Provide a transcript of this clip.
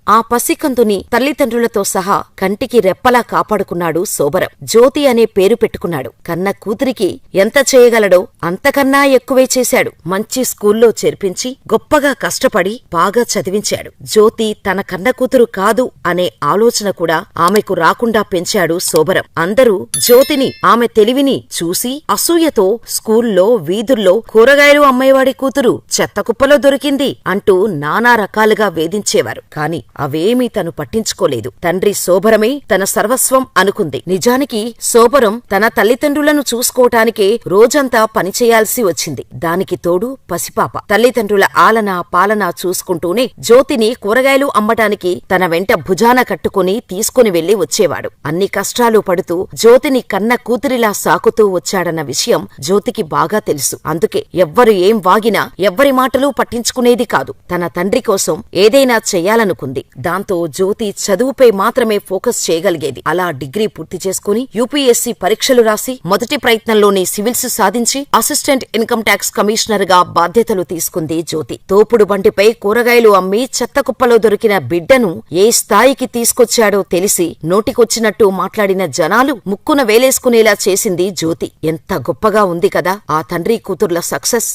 ఆ పసికందుని తల్లిదండ్రులతో సహా కంటికి రెప్పలా కాపాడుకున్నాడు శోభరం. జ్యోతి అనే పేరు పెట్టుకున్నాడు. కన్న కూతురికి ఎంత చేయగలడో అంతకన్నా ఎక్కువే చేశాడు. మంచి స్కూల్లో చేర్పించి గొప్పగా కష్టపడి బాగా చదివించాడు. జ్యోతి తన కన్న కూతురు కాదు అనే ఆలోచన కూడా ఆమెకు రాకుండా పెంచాడు శోభరం. అందరూ జ్యోతిని, ఆమె తెలివిని చూసి అసూయతో స్కూల్లో, వీధుల్లో కూరగాయలు అమ్మేవాడి కూతురు చెత్తకుప్పలో దొరికింది అంటూ నానా రకాలుగా వేధించేవారు. కాని అవేమీ తను పట్టించుకోలేదు. తండ్రి శోభరమే తన సర్వస్వం అనుకుంది. నిజానికి శోభరం తన తల్లిదండ్రులను చూసుకోవటానికే రోజంతా పనిచేయాల్సి వచ్చింది. దానికి తోడు పసిపాప. తల్లిదండ్రుల ఆలన పాలన చూసుకుంటూనే జ్యోతిని కూరగాయలు అమ్మటానికి తన వెంట భుజాన కట్టుకుని తీసుకుని వెళ్లి వచ్చేవాడు. అన్ని కష్టాలు పడుతూ జ్యోతిని కన్న కూతురిలా సాకుతూ వచ్చాడన్న విషయం జ్యోతికి బాగా తెలుసు. అందుకే ఎవ్వరు ఏం వాగినా ఎవ్వరి మాటలూ పట్టించుకునేది కాదు. తన తండ్రి కోసం ఏదైనా చెయ్యాలనుకుంది. దాంతో జ్యోతి చదువుపై మాత్రమే ఫోకస్ చేయగలిగేది. అలా డిగ్రీ పూర్తి చేసుకుని యూపీఎస్సీ పరీక్షలు రాసి మొదటి ప్రయత్నంలోనే సివిల్స్ సాధించి అసిస్టెంట్ ఇన్కమ్ ట్యాక్స్ కమిషనర్ గా బాధ్యతలు తీసుకుంది జ్యోతి. తోపుడు బండిపై కూరగాయలు అమ్మి చెత్తకుప్పలో దొరికిన బిడ్డను ఏ స్థాయికి తీసుకొచ్చాడో తెలిసి నోటికొచ్చినట్టు మాట్లాడిన జనాలు ముక్కున వేలేసుకునేలా చేసింది జ్యోతి. ఎంత గొప్పగా ఉంది కదా ఆ తండ్రి కూతుర్ల సక్సెస్.